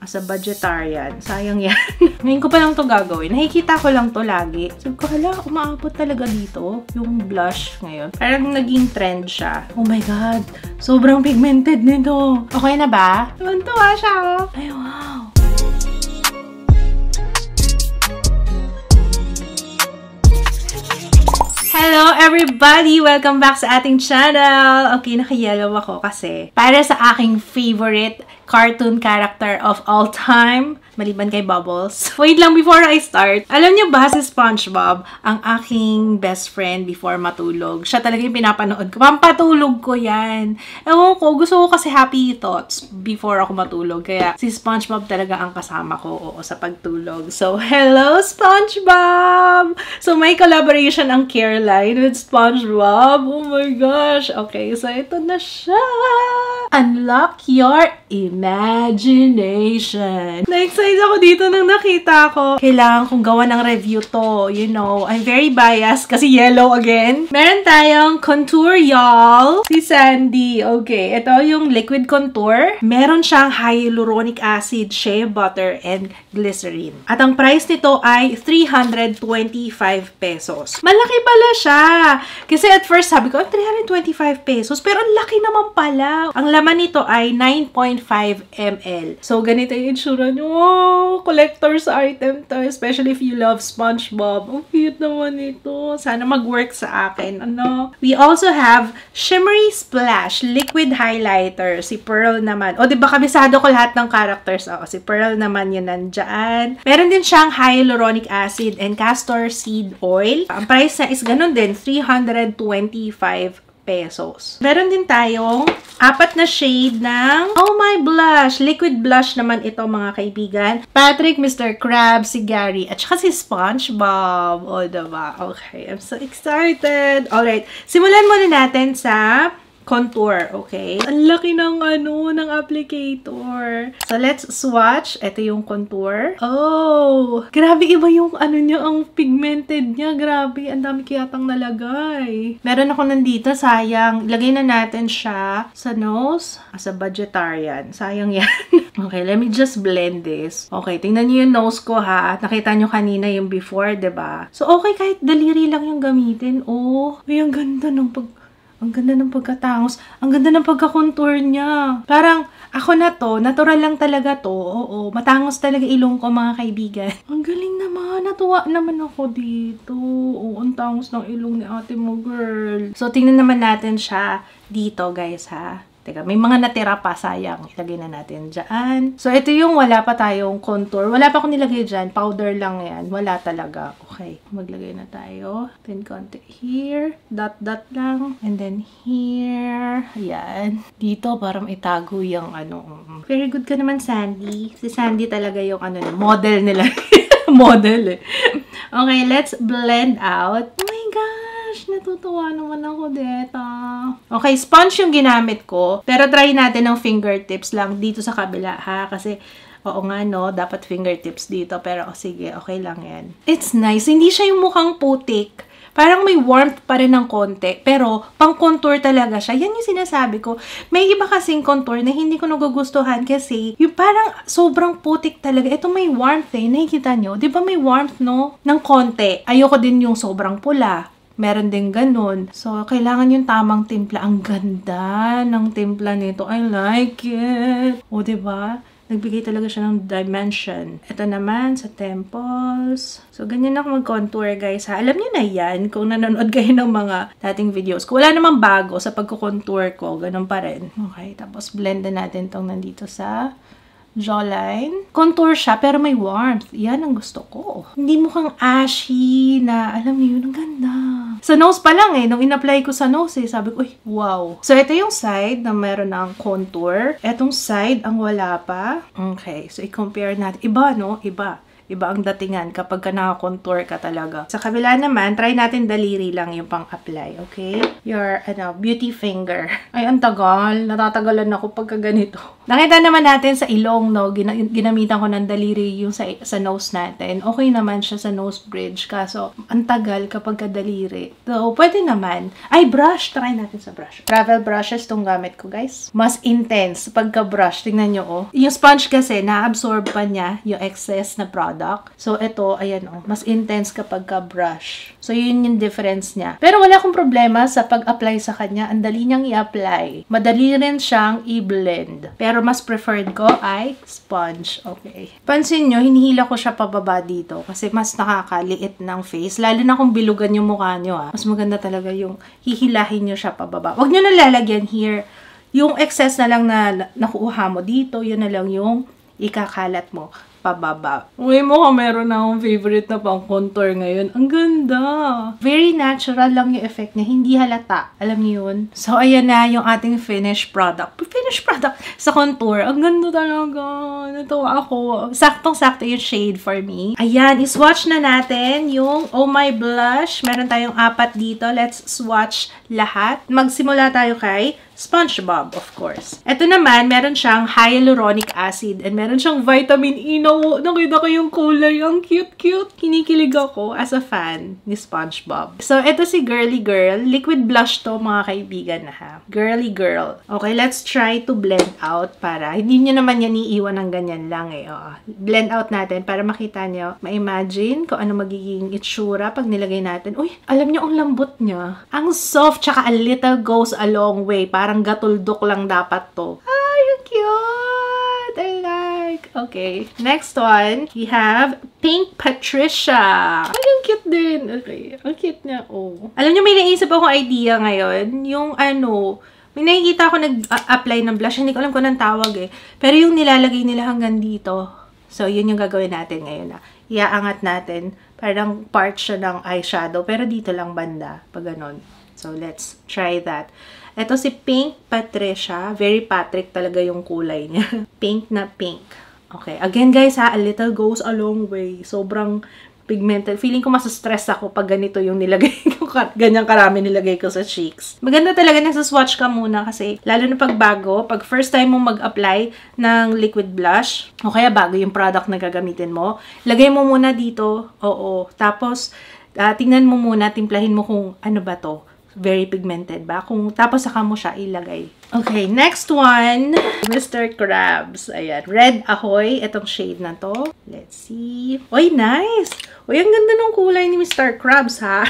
as a budgetarian. Sayang yan. Ngayon ko pa lang to gagawin. Nakikita ko lang to lagi. Sabi ko, hala, umaabot talaga dito yung blush ngayon. Parang naging trend siya. Oh my God. Sobrang pigmented nito. Okay na ba? Tuwan-tuwa siya. Ay, wow. Hello everybody! Welcome back sa ating channel! Okay, naka-yellow ako kasi para sa aking favorite cartoon character of all time, maliban kay Bubbles. Wait lang before I start. Alam niyo ba si SpongeBob, ang aking best friend before matulog? Siya talaga yung pinapanood ko. Pampatulog ko yan. Ewan ko, gusto ko kasi happy thoughts before ako matulog. Kaya si SpongeBob talaga ang kasama ko sa pagtulog. So, hello SpongeBob! So, may collaboration ang Careline with SpongeBob. Oh my gosh! Okay, so ito na siya! Unlock your imagination. Na-excite ako dito nang nakita ko. Kailangan kong gawa ng review to. You know, I'm very biased kasi yellow again. Meron tayong contour, y'all. Si Sandy. Okay, ito yung liquid contour. Meron siyang hyaluronic acid, shea butter, and glycerin. At ang price nito ay 325 pesos. Malaki pala siya. Kasi at first sabi ko, 325 pesos. Pero ang laki naman pala. Ang laman nito ay 9.5 ml. So, ganito yung itsura nyo. Wow! Collector's item to. Especially if you love SpongeBob. Ang cute naman ito. Sana mag-work sa akin. Ano? We also have Shimmery Splash Liquid Highlighter. Si Pearl naman. O, diba kabisado ko lahat ng characters. O, si Pearl naman yun nandyan. Meron din siyang hyaluronic acid and castor seed oil. Ang price na is ganun din. 325 pesos. Meron din tayong 4 na shade ng Oh My Blush. Liquid blush naman ito mga kaibigan. Patrick, Mr. Krabs, si Gary, at saka si SpongeBob. O, diba? Okay, I'm so excited. Alright, simulan muna natin sa contour, okay? Ang laki ng ng applicator. So, let's swatch. Ito yung contour. Oh! Grabe, iba yung niya, ang pigmented niya. Grabe, ang dami kiyatang nalagay. Meron ako nandito, sayang. Lagay na natin siya sa nose as a budgetarian. Sayang yan. Okay, let me just blend this. Okay, tingnan niyo yung nose ko, ha? Nakita niyo kanina yung before, diba? So, okay, kahit daliri lang yung gamitin. Oh, ay, ang ganda ng pagkatangos. Ang ganda ng pagka-contour niya. Parang, ako na to, natural lang talaga to. Oo, matangos talaga ilong ko, mga kaibigan. Ang galing naman. Natuwa naman ako dito. Oo, ang tangos ng ilong ni ate mo, girl. So, tingnan naman natin siya dito, guys, ha? Teka, may mga natira pa, sayang. Ilagay na natin dyan. So, ito yung wala pa tayong contour. Wala pa akong nilagay dyan. Powder lang yan. Wala talaga. Okay, maglagay na tayo. Then, konti here. Dot lang. And then, here. Ayan. Dito, parang itago yung Very good ka naman, Sandy. Si Sandy talaga yung model nila. Model eh. Okay, let's blend out. Oh my gosh, natutuwa naman ako dito. Okay, sponge yung ginamit ko. Pero try natin ng fingertips lang dito sa kabila, ha? Kasi, oo nga, no? Dapat fingertips dito. Pero, sige, okay lang yan. It's nice. Hindi siya yung mukhang putik. Parang may warmth pa rin ng konti. Pero, pang-contour talaga siya. Yan yung sinasabi ko. May iba kasing contour na hindi ko nagugustuhan kasi yung parang sobrang putik talaga. Ito may warmth eh. Nakikita nyo? Di ba may warmth, no? Ng konti. Ayoko din yung sobrang pula. Meron din ganun. So, kailangan yung tamang timpla. Ang ganda ng timpla nito. I like it. O, diba? Nagbigay talaga siya ng dimension. Ito naman sa temples. So, ganyan ako mag-contour, guys, ha? Alam niyo na yan kung nanonood kayo ng mga dating videos ko. Wala namang bago sa pagko-contour ko. Ganun pa rin. Okay, tapos blend na natin tong nandito sa jawline. Contour siya, pero may warmth. Yan ang gusto ko. Hindi mukhang ashy na, alam niyo yun, ang ganda. Sa nose pa lang eh. Nung in-apply ko sa nose eh, sabi ko, uy, wow. So, ito yung side na meron ng contour. Etong side, ang wala pa. Okay, so i-compare natin. Iba, no? Iba. Iba ang datingan kapag ka naka-contour ka talaga. Sa kabila naman, try natin daliri lang yung pang-apply, okay? Your, beauty finger. Ay, ang tagal. Natatagalan ako pagka ganito. Nakita naman natin sa ilong, no? Ginamitan ko ng daliri yung sa nose natin. Okay naman siya sa nose bridge. Kaso, ang tagal kapag ka daliri. So, pwede naman. Ay, brush. Try natin sa brush. Travel brushes tong gamit ko, guys. Mas intense pagka-brush. Tingnan nyo, oh. Yung sponge kasi, na-absorb pa niya yung excess na product. So, ito, ayan, oh. Mas intense kapag ka-brush. So, yun yung difference niya. Pero wala akong problema sa pag-apply sa kanya. Ang dali niyang i-apply. Madali rin siyang i-blend. Pero mas preferred ko ay sponge. Okay. Pansin nyo, hinihila ko siya pababa dito kasi mas nakakaliit ng face. Lalo na kung bilugan yung mukha nyo, ah. Mas maganda talaga yung hihilahin nyo siya pababa. Huwag nyo nalalagyan here. Yung excess na lang na nakuha mo dito, yun na lang yung ikakalat mo pababa. Uy, mukhang meron na akong favorite na pang contour ngayon. Ang ganda! Very natural lang yung effect niya. Hindi halata. Alam niyo yun? So, ayan na yung ating finished product. Finished product sa contour. Ang ganda talaga. Natuwa ako. Saktong-sakto yung shade for me. Ayan, iswatch na natin yung Oh My Blush. Meron tayong 4 dito. Let's swatch lahat. Magsimula tayo kay SpongeBob, of course. Ito naman, meron siyang hyaluronic acid and meron siyang vitamin E. No, nakita ko yung kulay. Ang cute-cute. Kinikilig ako as a fan ni SpongeBob. So, ito si Girly Girl. Liquid blush to, mga kaibigan na ha. Girly Girl. Okay, let's try to blend out para hindi nyo naman yan iiwan ng ganyan lang eh. Oh. Blend out natin para makita nyo, ma-imagine kung ano magiging itsura pag nilagay natin. Uy, alam nyo, ang lambot niya. Ang soft, tsaka a little goes a long way. Parang gatuldok lang dapat to. Ay, ang cute! I like. Okay. Next one, we have Pink Patricia. Ay, ang cute din. Okay. Ang cute niya. Oh. Alam niyo, may naisip akong idea ngayon. Yung may nakikita ako nag-apply ng blush. Hindi ko alam kung anong tawag eh. Pero yung nilalagay nila hanggang dito. So, yun yung gagawin natin ngayon na. Iaangat natin. Parang part siya ng eyeshadow. Pero dito lang banda. Pag ganon. So, let's try that. Ito si Pink Patricia. Very Patrick talaga yung kulay niya. Pink na pink. Okay. Again guys ha, a little goes a long way. Sobrang pigmented. Feeling ko masa-stress ako pag ganito yung nilagay ko. Ganyang karami nilagay ko sa cheeks. Maganda talaga nagsaswatch ka muna kasi lalo na pag bago, pag first time mo mag-apply ng liquid blush, o kaya bago yung product na gagamitin mo, lagay mo muna dito. Oo. Tapos, tingnan mo muna, timplahin mo kung ano ba to. Very pigmented ba? Tapos saka mo siya ilagay. Okay, next one. Mr. Krabs. Ayan. Red Ahoy. Itong shade na to. Let's see. Uy, nice! Uy, ang ganda ng kulay ni Mr. Krabs, ha?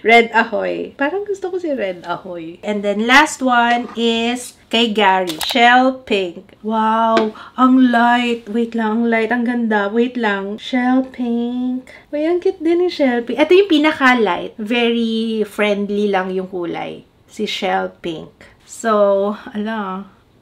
Red Ahoy. Parang gusto ko si Red Ahoy. And then last one is kay Gary. Shell Pink. Wow! Ang light. Wait lang, ang light. Ang ganda. Wait lang. Shell Pink. Uy, ang cute din ni Shell Pink. Ito yung pinaka-light. Very friendly lang yung kulay. Si Shell Pink. So,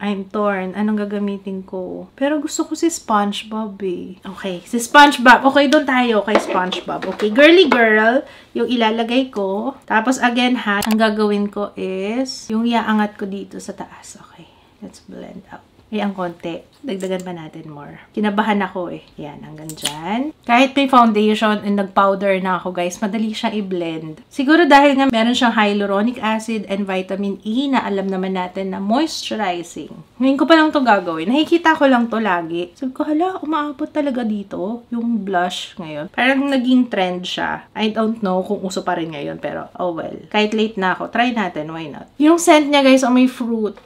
I'm torn. Anong gagamitin ko? Pero gusto ko si SpongeBob eh. Okay, si SpongeBob. Okay, doon tayo kay SpongeBob. Okay, Girly Girl, yung ilalagay ko. Tapos again ha, ang gagawin ko is, yung iaangat ko dito sa taas. Okay, let's blend out. Ang konti. Dagdagan pa natin more. Kinabahan ako eh. Yan, hanggang dyan. Kahit may foundation and nag-powder na ako guys, madali siyang i-blend. Siguro dahil nga meron siyang hyaluronic acid and vitamin E na alam naman natin na moisturizing. Ngayon ko pa lang to gagawin. Nakikita ko lang to lagi. Sabi ko, hala, umaabot talaga dito yung blush ngayon. Parang naging trend siya. I don't know kung uso pa rin ngayon, pero oh well. Kahit late na ako, try natin, why not? Yung scent niya guys, may fruit.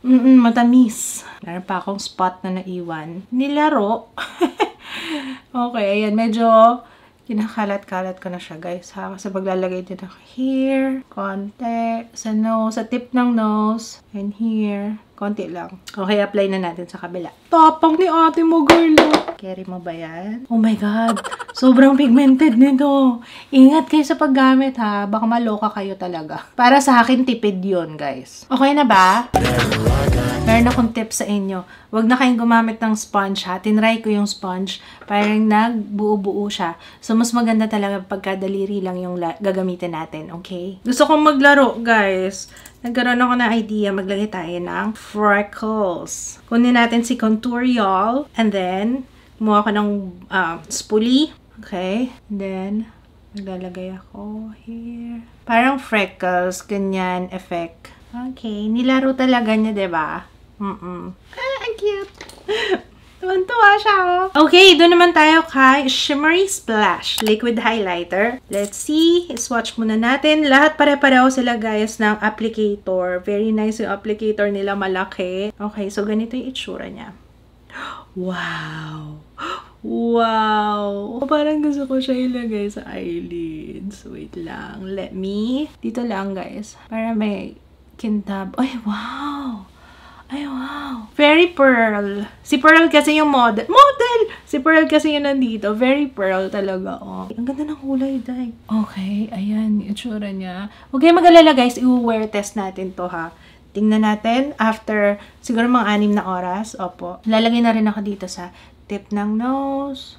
Matamis. Meron pa akong spot na naiwan. Nilaro. Okay, ayan. Medyo kinakalat-kalat ko na siya, guys, ha? Kasi maglalagay din ako here. Konti. Sa nose. Sa tip ng nose. And here. Konti lang. Okay, apply na natin sa kabila. Tapang ni ate mo, girl. Carry mo ba yan? Oh my God. Sobrang pigmented nito. Ingat kayo sa paggamit, ha? Baka maloka kayo talaga. Para sa akin, tipid yun, guys. Okay na ba? Meron akong tips sa inyo. Huwag na kayong gumamit ng sponge, ha? Tinry ko yung sponge. Parang nagbuo-buo siya. So, mas maganda talaga pagkadaliri lang yung gagamitin natin, okay? Gusto kong maglaro, guys. Nagkaroon ako na idea, maglagay tayo ng freckles. Kunin natin si Contour Y'all, and then, Kumuha ko ng spoolie. Okay. And then, naglalagay ako here. Parang freckles, ganyan effect. Okay. Nilaro talaga niya, diba? Ang cute. Tuwan-tuwa siya, oh. Okay, doon naman tayo kay Shimmery Splash Liquid Highlighter. Let's see. Swatch muna natin. Lahat pare-pareho sila, guys, ng applicator. Very nice yung applicator nila, malaki. Okay, so ganito yung itsura niya. Wow! Wow! Parang gusto ko siya ilagay sa eyelids. Wait lang. Let me. Dito lang, guys. Para may kintab. Ay, wow! Ay, wow. Very pearl. Si Pearl kasi yung model. Si Pearl kasi yung nandito. Very pearl talaga, oh. Ang ganda ng kulay, day. Okay, ayan. Yung itsura niya. Okay, mag-alala, guys. I-wear test natin to, ha. Tingnan natin after siguro mga 6 na oras. Opo. Lalagay na rin ako dito sa tip ng nose.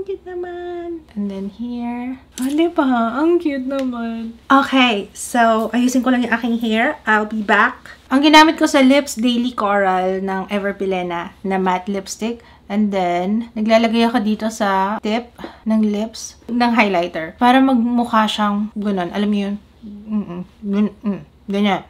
Cute naman. And then here. Diba? Ang cute naman. Okay. So, ayusin ko lang yung aking hair. I'll be back. Ang ginamit ko sa lips, Daily Coral ng Everpilena na matte lipstick. And then, naglalagay ako dito sa tip ng lips ng highlighter. Para magmukha siyang gano'n. Alam mo yun? Ganyan.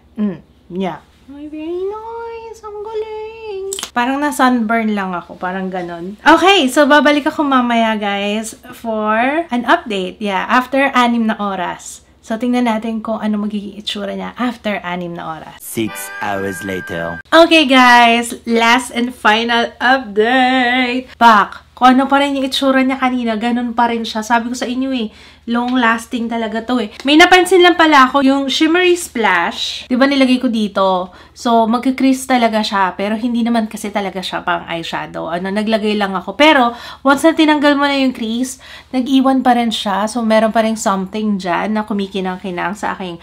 Yeah. Ay, very nice. Ang galing. Parang na-sunburn lang ako. Parang ganon. Okay, so babalik ako mamaya, guys, for an update. Yeah, after 6 na oras. So, tingnan natin kung ano magiging itsura niya after 6 na oras. 6 hours later. Okay, guys. Last and final update. Back. Kung ano pa rin yung itsura niya kanina, ganun pa rin siya. Sabi ko sa inyo eh, long-lasting talaga to eh. May napansin lang pala ako, yung Shimmery Splash, di ba nilagay ko dito? So, magkikrease talaga siya, pero hindi naman kasi talaga siya pang eyeshadow. Naglagay lang ako. Pero, once na tinanggal mo na yung crease, nag-iwan pa rin siya. So, meron pa rin something dyan na kumikinang-kinang sa aking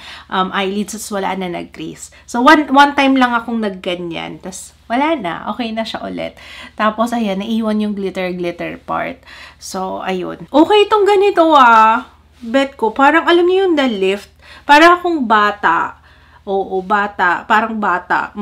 eyelids, as wala na nag-crease. So, one time lang akong nagganyan. Tapos, wala na. Okay na siya ulit. Tapos, ayan, naiwan yung glitter part. So, ayun. Okay itong ganito, ah. Bet ko, parang alam niyo yung The Lift. Parang akong bata. Oo, bata. Parang bata.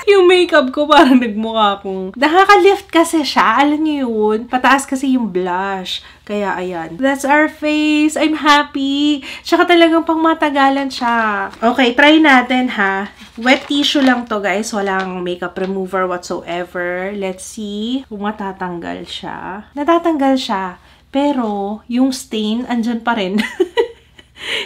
Yung makeup ko parang nagmukha akong... Nakaka-lift kasi siya. Alam niyo yun? Pataas kasi yung blush. Kaya, ayan. That's our face. I'm happy. Tsaka talagang pang matagalan siya. Okay, try natin, ha. Wet tissue lang to, guys. Walang makeup remover whatsoever. Let's see kung matatanggal siya. Natatanggal siya. Pero, yung stain, andyan pa rin.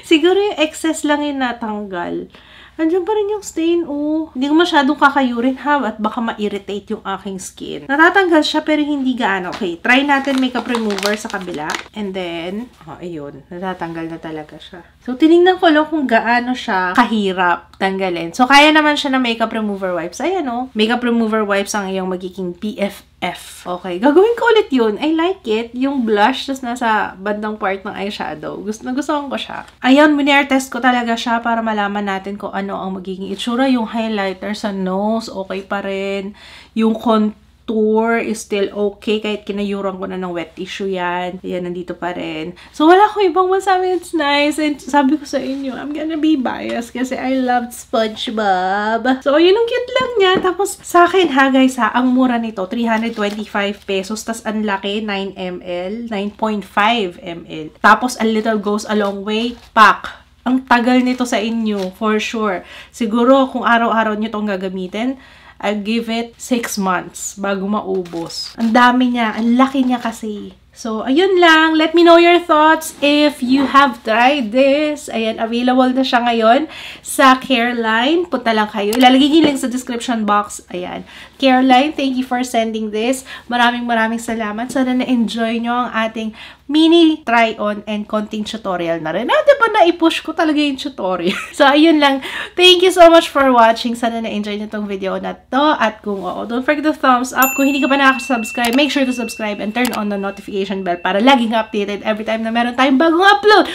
Siguro yung excess lang yung natanggal. Andiyan pa rin yung stain, oh. Hindi ko masyadong kakayurin, ha? At baka ma-irritate yung aking skin. Natatanggal siya, pero hindi gaano. Okay, try natin makeup remover sa kabila. And then, ayun. Natatanggal na talaga siya. So, tinignan ko lang kung gaano siya kahirap tanggalin. So, kaya naman siya na makeup remover wipes. Ayan, oh. Makeup remover wipes ang iyong magiging PFF. Okay, gagawin ko ulit yun. I like it. Yung blush, tas nasa bandang part ng eyeshadow. Nagustuhan ko siya. Ayan, mini-air test ko talaga siya para malaman natin kung ano ang magiging itsura. Yung highlighter sa nose, okay pa rin. Yung contour is still okay. Kahit kinayuran ko na ng wet tissue yan. Ayan, nandito pa rin. So, wala ko ibang masabi. It's nice. And sabi ko sa inyo, I'm gonna be biased kasi I loved SpongeBob. So, yun ang cute lang niya. Tapos, sa akin ha, guys ha, ang mura nito, 325 pesos. Tapos, ang laki, 9 ml, 9.5 ml. Tapos, a little goes a long way. Pack. Ang tagal nito sa inyo, for sure. Siguro, kung araw-araw nyo itong gagamitin, I'll give it 6 months bago maubos. Ang dami niya. Ang laki niya kasi. So, ayun lang. Let me know your thoughts if you have tried this. Ayan, available na siya ngayon sa Careline. Punta lang kayo. Ilalagay yung link sa description box. Ayan. Careline, thank you for sending this. Maraming salamat. Sana na-enjoy nyo ang ating mini try-on and konting tutorial na rin. Diba na-push ko talaga yung tutorial. So, ayun lang. Thank you so much for watching. Sana na-enjoy nyo itong video na to. At kung don't forget to thumbs up. Kung hindi ka pa nakaka-subscribe, make sure to subscribe and turn on the notification bell para laging updated every time na meron tayong bagong upload.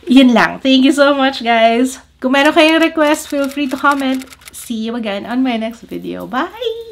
Yun lang. Thank you so much, guys. Kung meron kayong request, feel free to comment. See you again on my next video. Bye!